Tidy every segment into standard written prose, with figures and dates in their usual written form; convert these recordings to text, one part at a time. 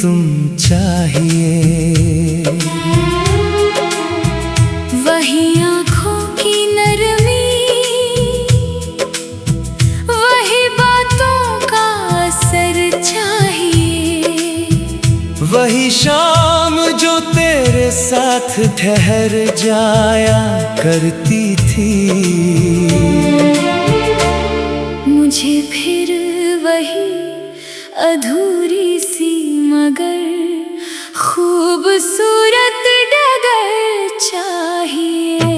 तुम चाहिए। वही आँखों की नरमी, वही बातों का असर चाहिए। वही शाम जो तेरे साथ ठहर जाया करती थी। मुझे फिर वही अधूरी सी मगर खूबसूरत डगर चाहिए।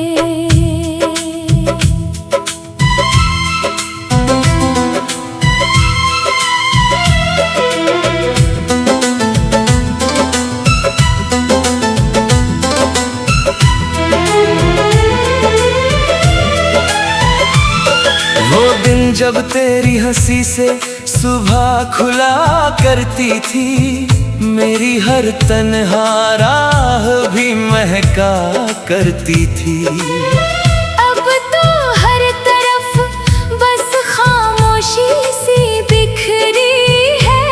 वो दिन जब तेरी हंसी से सुबह खुला करती थी, मेरी हर तन्हा राह भी महका करती थी। अब तो हर तरफ बस खामोशी सी बिखरी है।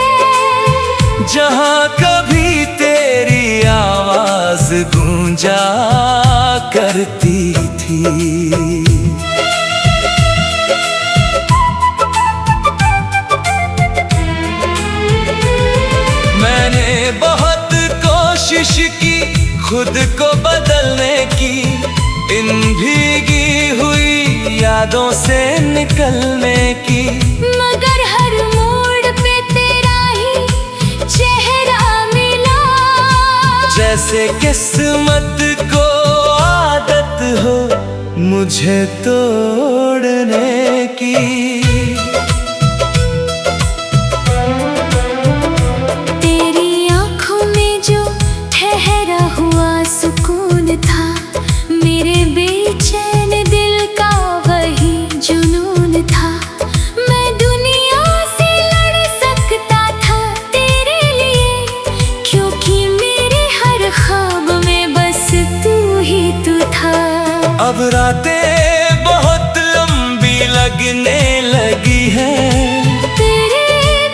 जहाँ कभी तेरी आवाज गूंजा करती थी। कोशिश की खुद को बदलने की, इन भीगी हुई यादों से निकलने की, मगर हर मोड़ पे तेरा ही चेहरा मिला। जैसे किस्मत को आदत हो मुझे तोड़ने की। अब रातें बहुत लंबी लगने लगी है, तेरे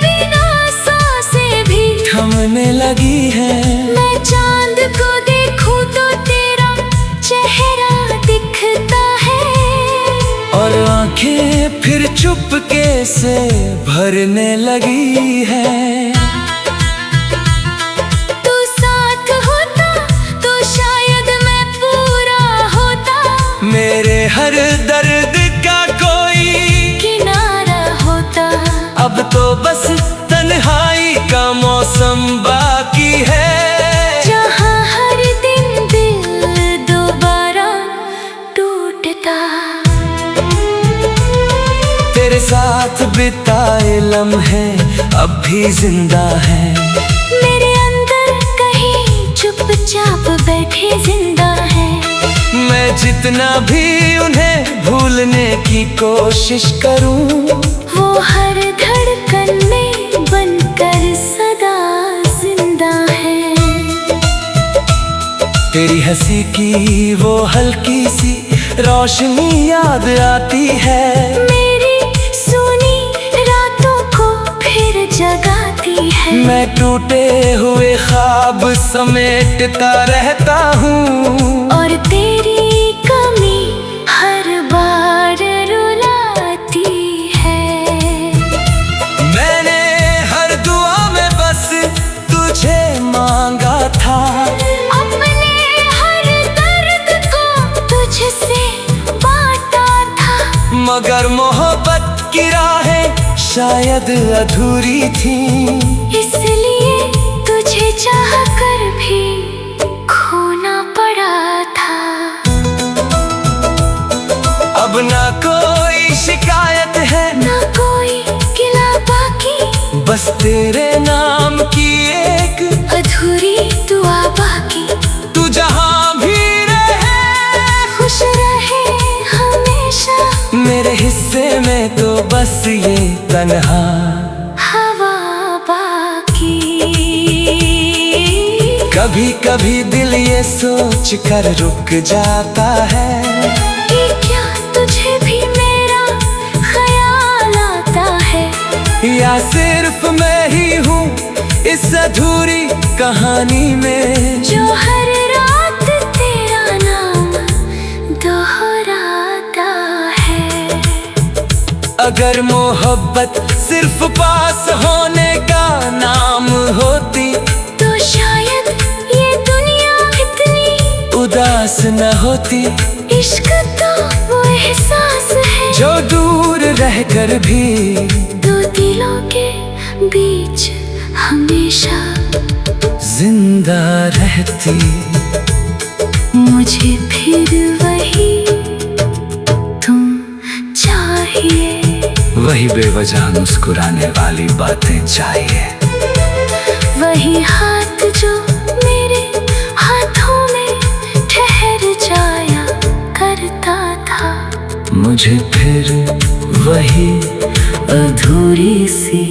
बिना सांसें भी थमने लगी है। मैं चांद को देखूं तो तेरा चेहरा दिखता है, और आंखें फिर चुपके से भरने लगी है। मेरे हर दर्द का कोई किनारा होता। अब तो बस तन्हाई का मौसम बाकी है, जहाँ हर दिन दिल दोबारा टूटता। तेरे साथ बिताए लम्हे अब भी जिंदा है, मेरे अंदर कहीं चुपचाप बैठे जिंदा है। मैं जितना भी उन्हें भूलने की कोशिश करूं, वो हर धड़कन में बनकर सदा जिंदा है। तेरी हंसी की वो हल्की सी रोशनी याद आती है, मेरी सुनी रातों को फिर जगाती है। मैं टूटे हुए ख्वाब समेटता रहता हूँ, और तेरी कमी हर बार रुलाती है। मैंने हर दुआ में बस तुझे मांगा था, अपने हर दर्द को तुझसे बांटा था। मगर मोहब्बत की राहें शायद अधूरी थी, इसलिए तुझे चाह कर भी खोना पड़ा था। अब ना कोई शिकायत है, ना कोई गिला बाकी, बस तेरे नाम की एक अधूरी दुआ बाकी। तू जहाँ भी रहे खुश रहे हमेशा, मेरे हिस्से में तो बस ये तन्हा हवा बाकी। कभी कभी दिल ये सोच कर रुक जाता है, कि क्या तुझे भी मेरा ख्याल आता है, या सिर्फ मैं ही हूँ इस अधूरी कहानी में जो हर रात तेरा नाम दोहराता है। अगर मोहब्बत सिर्फ पास होने का नाम होती तो शायद ये दुनिया इतनी उदास न होती। इश्क तो वो एहसास है जो दूर रहकर भी दो दिलों के बीच हमेशा जिंदा रहती। मुझे फिर वही तुम चाहिए, वही बेवजह मुस्कुराने वाली बातें चाहिए। वही हाथ जो मेरे हाथों में ठहर जाया करता था। मुझे फिर वही अधूरी सी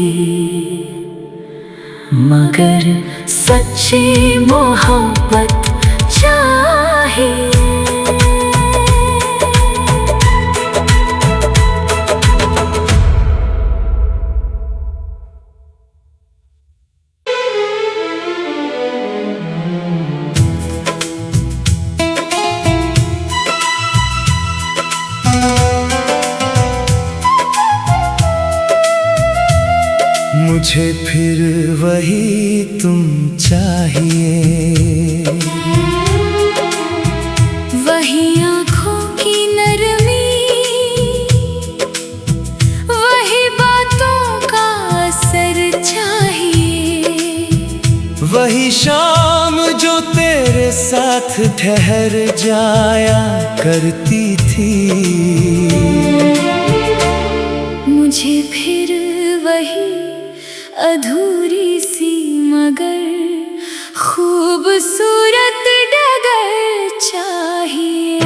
मगर सच्ची मोहब्बत चाहिए। मुझे फिर वही तुम चाहिए। वही आँखों की नरमी, वही बातों का असर चाहिए। वही शाम जो तेरे साथ ठहर जाया करती थी। मुझे फिर वही अधूरी सी मगर खूबसूरत डगर चाहिए।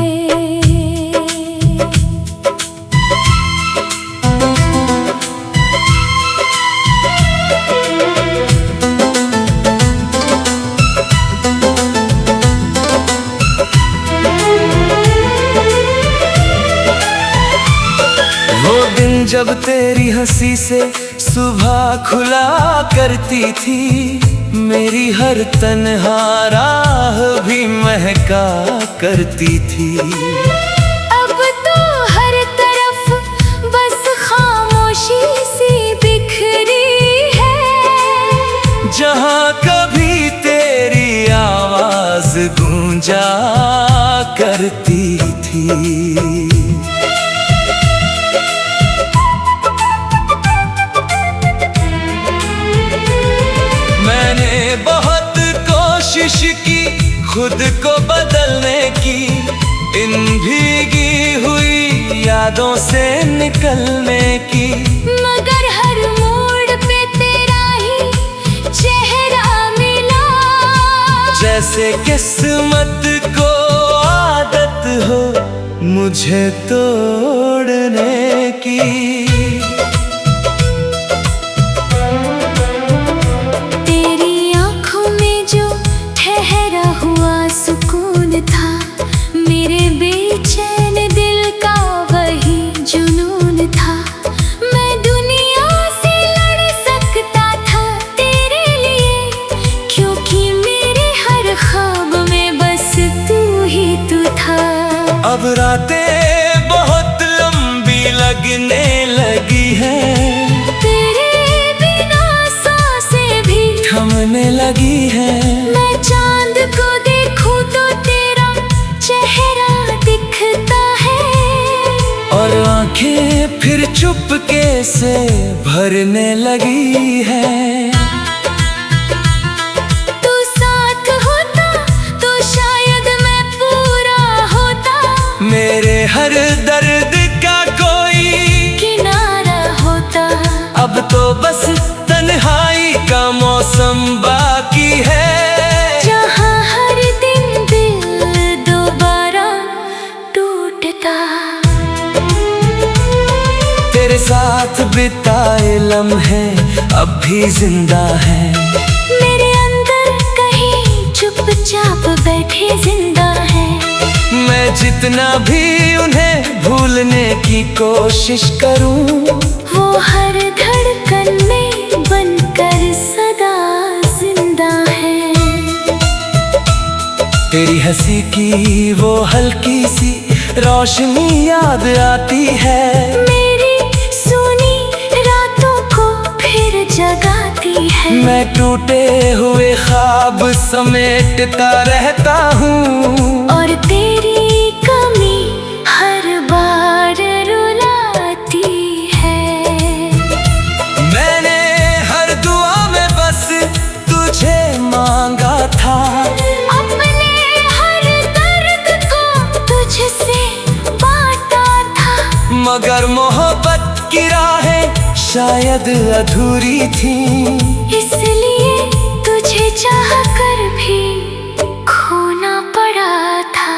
वो दिन जब तेरी हंसी से सुबह खुला करती थी, मेरी हर तन्हा राह भी महका करती थी। अब तो हर तरफ बस खामोशी सी बिखरी है। जहाँ कभी तेरी आवाज गूंजा करती थी। बहुत कोशिश की खुद को बदलने की, इन भीगी हुई यादों से निकलने की। मगर हर मोड़ पे तेरा ही चेहरा मिला। जैसे किस्मत को आदत हो मुझे तोड़ने की। अब रातें बहुत लंबी लगने लगी हैं, तेरे बिना सांसें भी थमने लगी हैं। मैं चांद को देखूं तो तेरा चेहरा दिखता है, और आंखें फिर चुपके से भरने लगी हैं। मेरे हर दर्द का कोई किनारा होता। अब तो बस तन्हाई का मौसम बाकी है, जहाँ हर दिन दिल दोबारा टूटता। तेरे साथ बिताए लम्हे अब भी जिंदा हैं। मेरे अंदर कहीं चुपचाप बैठे जिंदा है। मैं जितना भी उन्हें भूलने की कोशिश करूं, वो हर धड़कन में बनकर सदा जिंदा हंसी की वो हल्की सी रोशनी याद आती है, मेरी सुनी रातों को फिर जगाती है। मैं टूटे हुए ख्वाब समेटता रहता हूँ, और तेरी कमी हर बार रुलाती है। मैंने हर दुआ में बस तुझे मांगा था, अपने हर दर्द को तुझसे बांटा था। मगर मोहब्बत की राहें शायद अधूरी थी, इसलिए तुझे चाहकर भी खोना पड़ा था।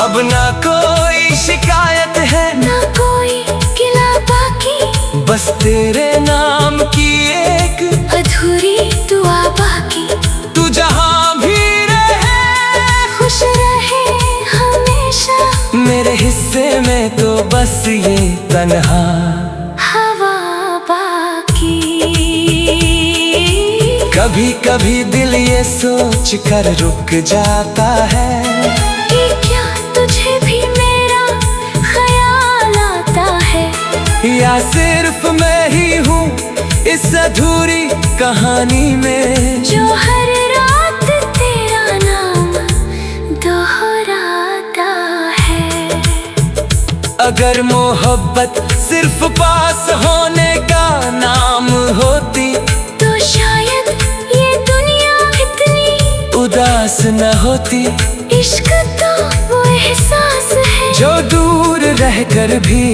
अब ना कोई शिकायत है, ना कोई गिला बाकी, बस तेरे नाम की एक अधूरी दुआ बाकी। तू जहां भी रहे खुश रहे हमेशा, मेरे हिस्से में तो बस ये तन्हा हवा बाकी। कभी कभी दिल ये सोच कर रुक जाता है कि क्या तुझे भी मेरा ख्याल आता है, या सिर्फ मैं ही हूँ इस अधूरी कहानी में, जो हर रात तेरा नाम दोहराता है। अगर मोहब्बत सिर्फ पास होने का नाम होती, तो शायद ये दुनिया इतनी उदास न होती। इश्क तो वो एहसास है, जो दूर रहकर भी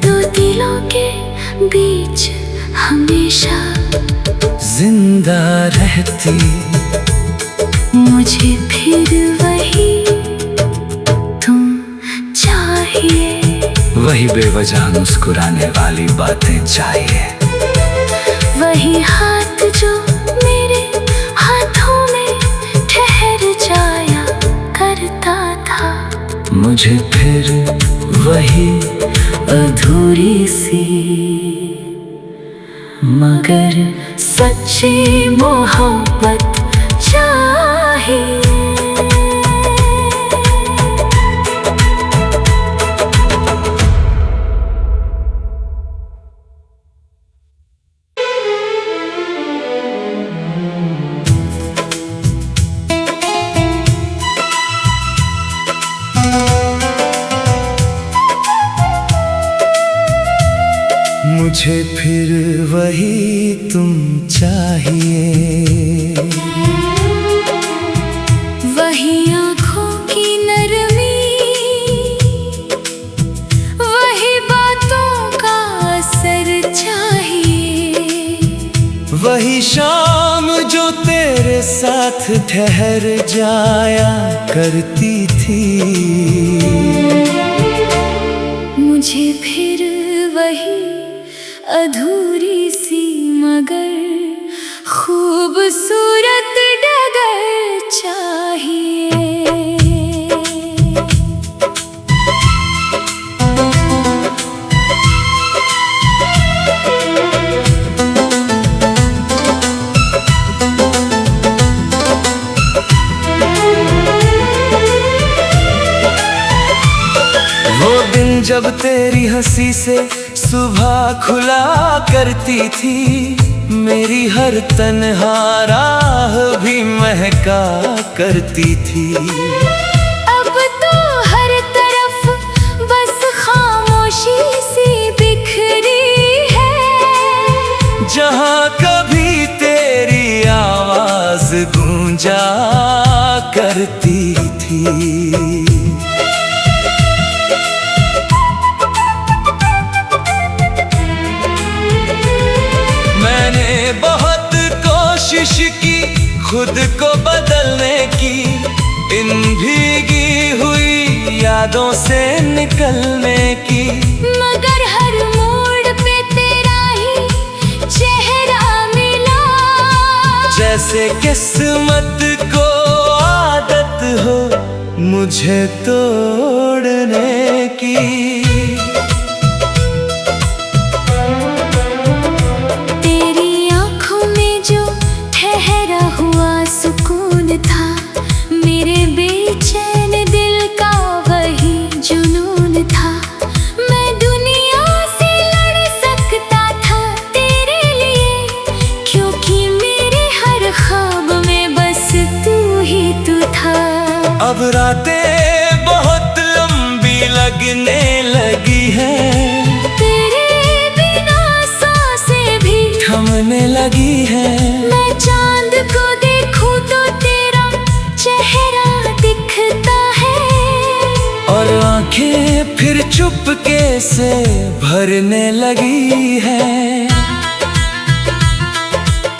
दो दिलों के बीच हमेशा जिंदा रहती। मुझे फिर वही तुम चाहिए, वही बेवजह मुस्कुराने वाली बातें चाहिए, वही हाथ जो मेरे हाथों में ठहर जाया करता था। मुझे फिर वही अधूरी सी मगर सच्ची मोहब्बत चाहिए। मुझे फिर वही तुम चाहिए, वही आँखों की नरमी, वही बातों का असर चाहिए, वही शाम जो तेरे साथ ठहर जाया करती थी। मुझे फिर वही अधूरी सी मगर खूबसूरत डगर चाहिए। वो दिन जब तेरी हंसी से सुबह खुला करती थी, मेरी हर तन्हा राह भी महका करती थी। अब तो हर तरफ बस खामोशी सी बिखरी है, जहाँ कभी तेरी आवाज गूंजा करती थी। बहुत कोशिश की खुद को बदलने की, इन भीगी हुई यादों से निकलने की, मगर हर मोड़ पे तेरा ही चेहरा मिला। जैसे किस्मत को आदत हो मुझे तोड़ने की। अब रातें बहुत लंबी लगने लगी है, तेरे बिना सांसें भी थमने लगी है। मैं चांद को देखूं तो तेरा चेहरा दिखता है, और आंखें फिर चुपके से भरने लगी है।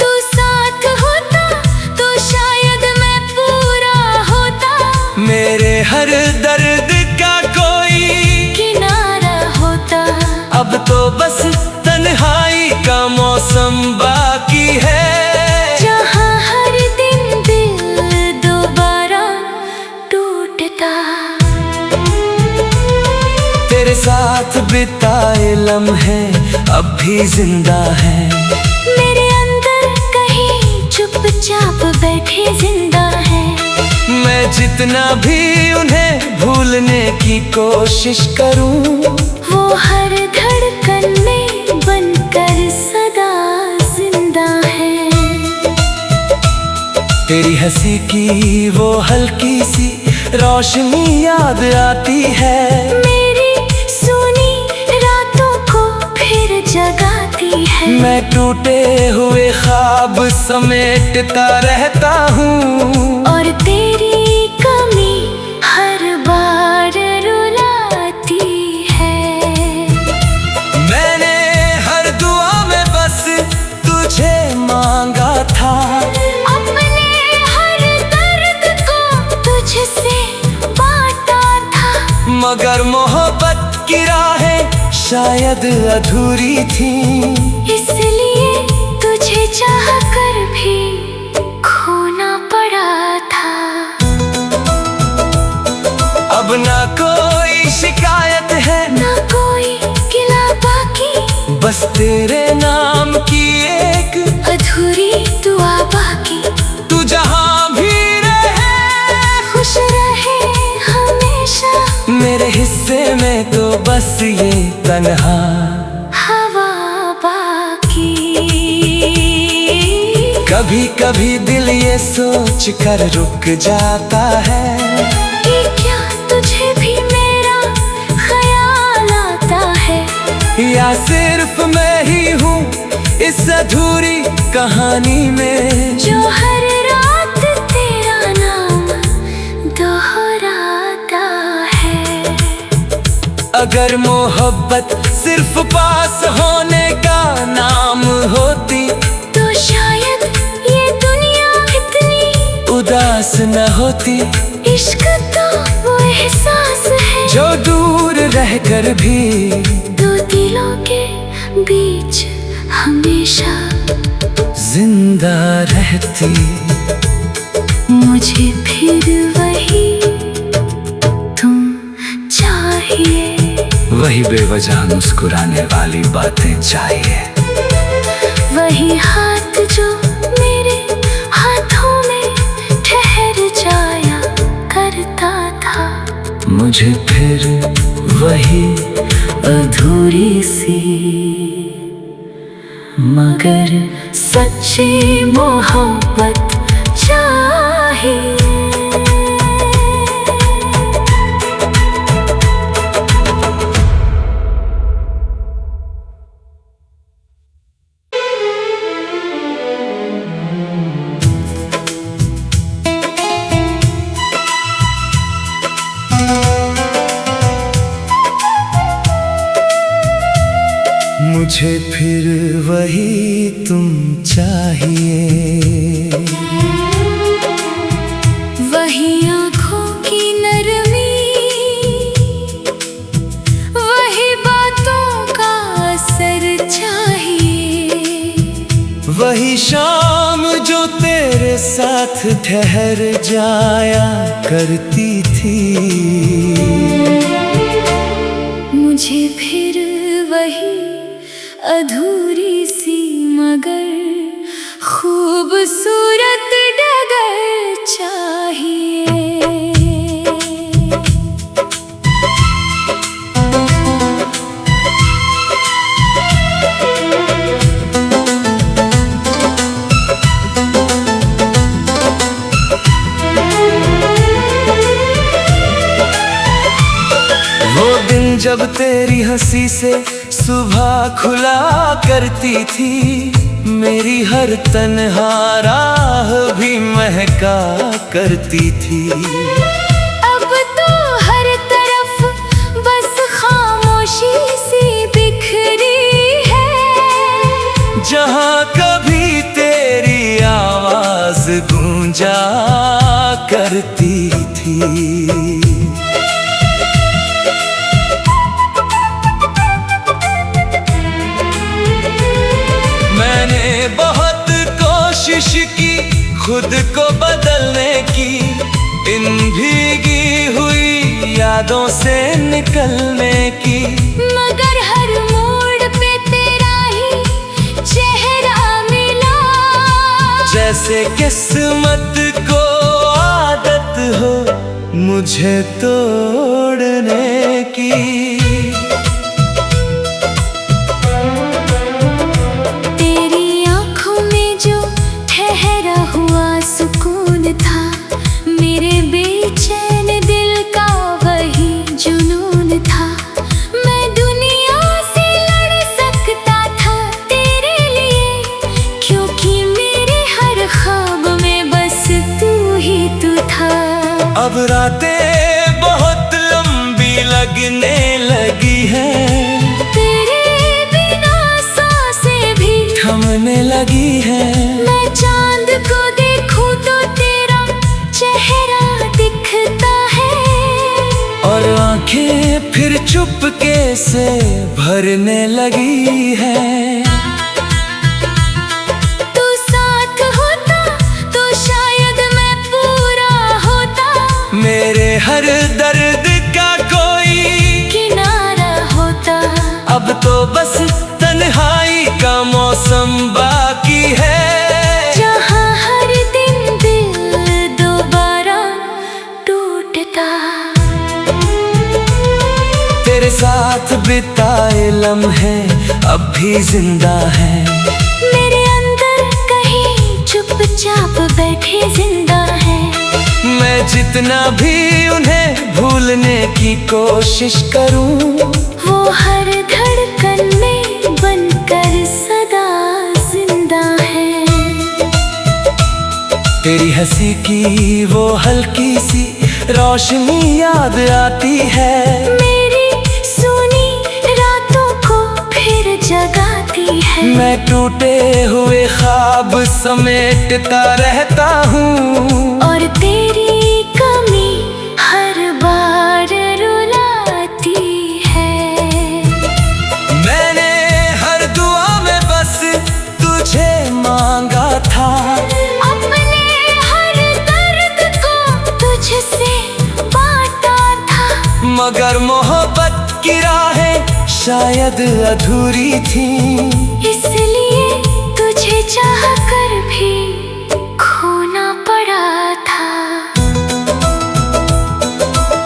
तू साथ होता तो शायद मैं पूरा होता, मेरे हर दर्द का कोई किनारा होता। अब तो बस तन्हाई का मौसम बाकी है, जहाँ हर दिन दिल दोबारा टूटता। तेरे साथ बिताए लम्हे अब भी जिंदा है, मेरे अंदर कहीं चुपचाप बैठे जिंदा है। मैं जितना भी उन्हें भूलने की कोशिश करूं, वो हर धड़कन में बनकर सदा जिंदा है। तेरी हंसी की वो हल्की सी रोशनी याद आती है, मेरी सुनी रातों को फिर जगाती है। मैं टूटे हुए ख्वाब समेटता रहता हूँ, और तेरी कमी हर बार रुलाती है। मैंने हर दुआ में बस तुझे मांगा था, अपने हर दर्द को तुझसे बांटा था। मगर मोहब्बत की राहें शायद अधूरी थी, इसलिए तुझे चाह कर भी खोना पड़ा था। अब ना कोई शिकायत है, ना कोई गिला बाकी, बस तेरे नाम की एक अधूरी दुआ बाकी। तू जहाँ भी रहे खुश रहे हमेशा, मेरे हिस्से में तो बस ये तन्हा हवा बाकी। कभी कभी दिल ये सोच कर रुक जाता है, कि क्या तुझे भी मेरा ख्याल आता है, या सिर्फ मैं ही हूँ इस अधूरी कहानी में, जो हर रात तेरा नाम दोहराता है। अगर मोहब्बत सिर्फ पास होने का नाम होती, तो शायद ये दुनिया इतनी उदास न होती। इश्क तो वो एहसास है, जो दूर रहकर भी दो दिलों के बीच हमेशा जिंदा रहती। मुझे फिर वही तुम चाहिए, वही बेवजह मुस्कुराने वाली बातें चाहिए, वही हाथ जो मेरे हाथों में ठहर जाया करता था। मुझे फिर वही अधूरी सी मगर सच्ची मोहब्बत चाहिए। मुझे फिर वही तुम चाहिए, वही आँखों की नरमी, वही बातों का असर चाहिए, वही शाम जो तेरे साथ ठहर जाया करती थी। मुझे फिर वही अधूरी सी मगर खूबसूरत डगर चाहिए। जब तेरी हंसी से सुबह खुला करती थी, मेरी हर तन्हा राह भी महका करती थी। अब तो हर तरफ बस खामोशी सी बिखरी है। जहाँ कभी तेरी आवाज गूंजा करती थी। मैंने बहुत कोशिश की खुद को बदलने की, इन भीगी हुई यादों से निकलने की। मगर हर मोड़ पे तेरा ही चेहरा मिला, जैसे किस्मत को आदत हो मुझे तोड़ने की। सुकून था मेरे बेचैन दिल का, वही जुनून था। मैं दुनिया से लड़ सकता था तेरे लिए, क्योंकि मेरे हर ख्वाब में बस तू ही तू था। अब रातें बहुत लंबी लगने लगी हैं, तेरे बिना सांसें भी थमने लगी हैं। मैं चांद को देखूं तो तेरा चेहरा दिखता है, और आंखें फिर चुपके से भरने लगी है। तू साथ होता तो शायद मैं पूरा होता, मेरे हर दर्द का कोई किनारा होता। अब तो बस तन्हाई का मौसम बाकी है, जहाँ हर दिन दिल दोबारा टूटता। तेरे साथ बिताए लम्हे अब भी जिंदा हैं, मेरे अंदर कहीं चुपचाप बैठे जिंदा है। मैं जितना भी उन्हें भूलने की कोशिश करूं, वो हर धड़कन में बनकर सदा जिंदा है। तेरी हंसी की वो हल्की सी रोशनी याद आती है, मेरी सुनी रातों को फिर जगाती है। मैं टूटे हुए ख्वाब समेटता रहता हूँ, और तेरी कमी हर बार रुलाती है। मैंने हर दुआ में बस तुझे मांगा था, अपने हर दर्द को तुझसे बांटा था। मगर मोहब्बत की राहें शायद अधूरी थी, इसलिए तुझे चाहकर भी खोना पड़ा था।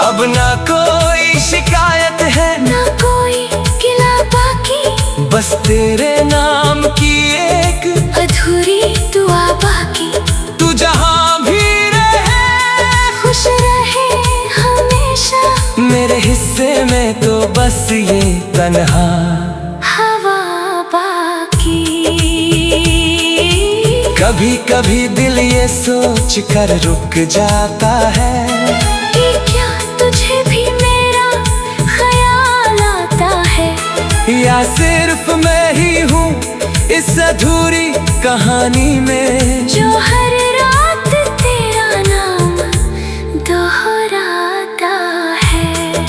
अब ना कोई शिकायत है ना कोई गिला बाकी, बस तेरे नाम की एक अधूरी दुआ बाकी। तू जहाँ भी रहे खुश रहे हमेशा, मेरे हिस्से में तो बस ये तन्हा हवा बाकी। कभी कभी दिल ये सोच कर रुक जाता है कि क्या तुझे भी मेरा ख्याल आता है, या सिर्फ मैं ही हूँ इस अधूरी कहानी में, जो हर रात तेरा नाम दोहराता है।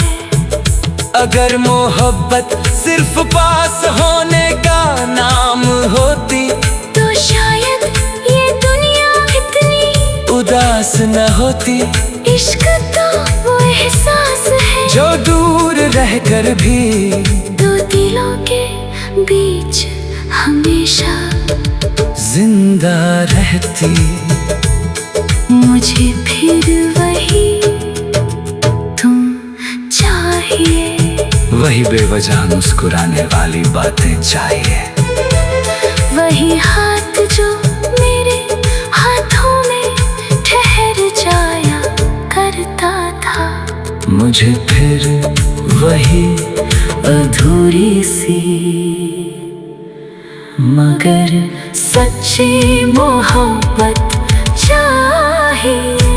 अगर मोहब्बत सिर्फ पास होने का नाम होती, तो शायद ये दुनिया इतनी उदास न होती। इश्क तो वो एहसास है जो दूर रहकर भी दो दिलों के बीच हमेशा जिंदा रहती। मुझे फिर वही तुम चाहिए, वही बेवजह मुस्कुराने वाली बातें चाहिए, वही हाथ जो मेरे हाथों में ठहर जाया करता था। मुझे फिर वही अधूरी सी मगर सच्ची मोहब्बत चाहिए।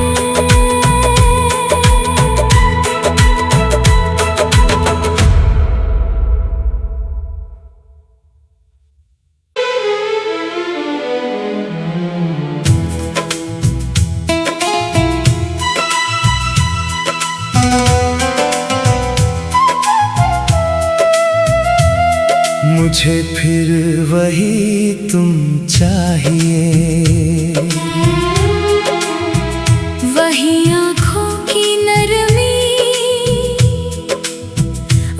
मुझे फिर वही तुम चाहिए, वही आँखों की नरमी,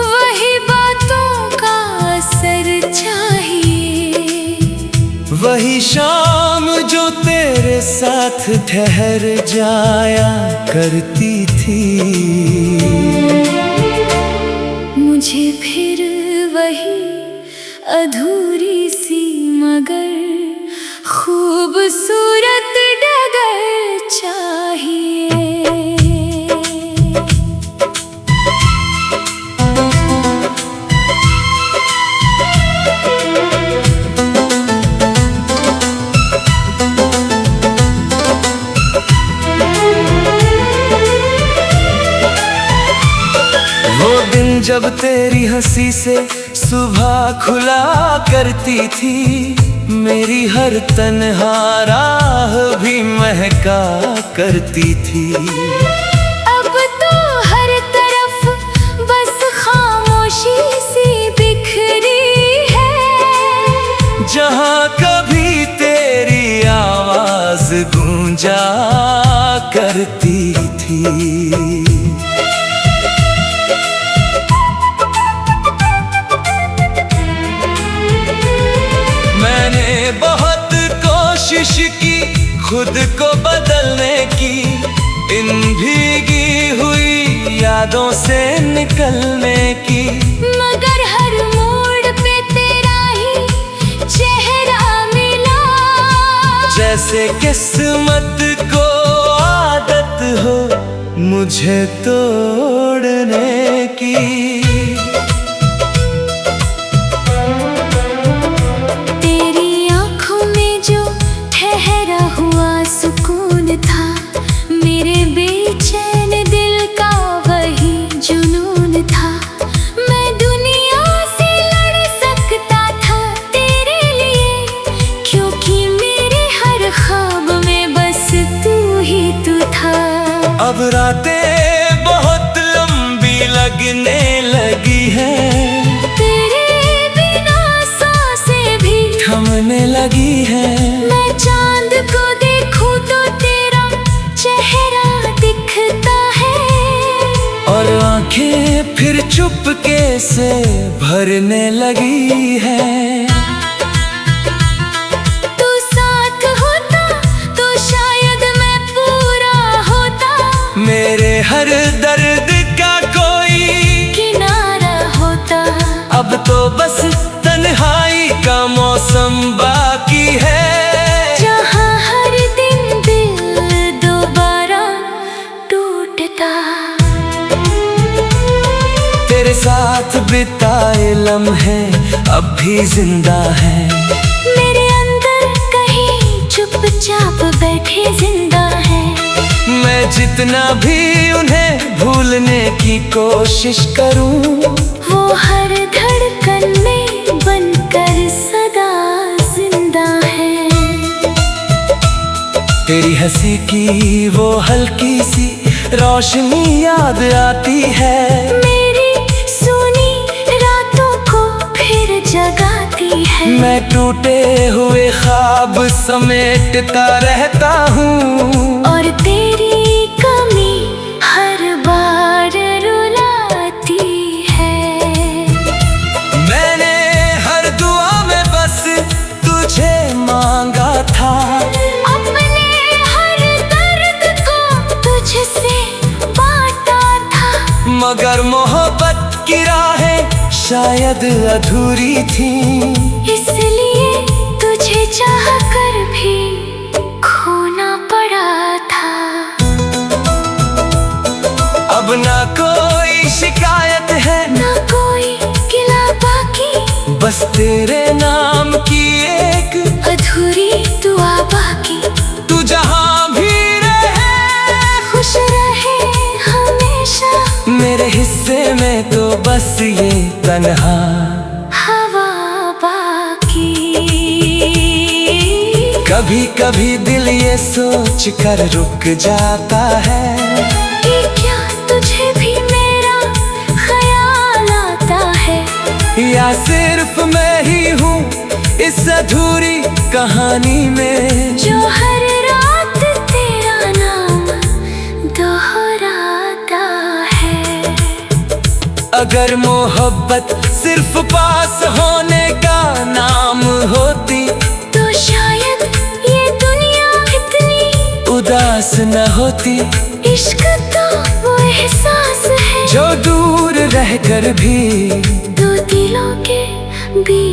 वही बातों का असर चाहिए, वही शाम जो तेरे साथ ठहर जाया करती थी। मुझे फिर वही अधूरी सी मगर खूबसूरत डगर चाहिए। वो दिन जब तेरी हंसी से सुबह खुला करती थी, मेरी हर तन्हा राह भी महका करती थी। अब तो हर तरफ बस खामोशी सी बिखरी है, जहाँ कभी तेरी आवाज गूंजा करती थी। बहुत कोशिश की खुद को बदलने की, इन भीगी हुई यादों से निकलने की, मगर हर मोड़ पे तेरा ही चेहरा मिला। जैसे किस्मत को आदत हो मुझे तोड़ने की। अब रातें बहुत लंबी लगने लगी है, तेरे बिना सांसें भी थमने लगी है। मैं चांद को देखूं तो तेरा चेहरा दिखता है, और आंखें फिर चुपके से भरने लगी है। मेरे हर दर्द का कोई किनारा होता। अब तो बस तन्हाई का मौसम बाकी है, जहाँ हर दिन दिल दोबारा टूटता। तेरे साथ बिताए लम्हे अब भी जिंदा है, मेरे अंदर कहीं चुपचाप बैठे जिंदा है। मैं जितना भी उन्हें भूलने की कोशिश करूं, वो हर धड़कन में बनकर सदा जिंदा है। तेरी हंसी की वो हल्की सी रोशनी याद आती है, मेरी सुनी रातों को फिर जगाती है। मैं टूटे हुए ख्वाब समेटता रहता हूँ, और तेरी कमी हर बार रुलाती है। मैंने हर दुआ में बस तुझे मांगा था, अपने हर दर्द को तुझसे बांटा था। मगर मोहब्बत की राहें शायद अधूरी थी, इसलिए तुझे चाह कर भी खोना पड़ा था। अब ना कोई शिकायत है, ना कोई तन्हा हवा बाकी। कभी कभी दिल ये सोच कर रुक जाता है कि क्या तुझे भी मेरा ख्याल आता है, या सिर्फ मैं ही हूँ इस अधूरी कहानी में जो हर रात तेरा नाम दोहराता है। अगर मोहब्बत सिर्फ पास होने का नाम होती तो शायद ये दुनिया इतनी उदास न होती। इश्क तो वो एहसास है जो दूर रहकर भी दो दिलों के बीच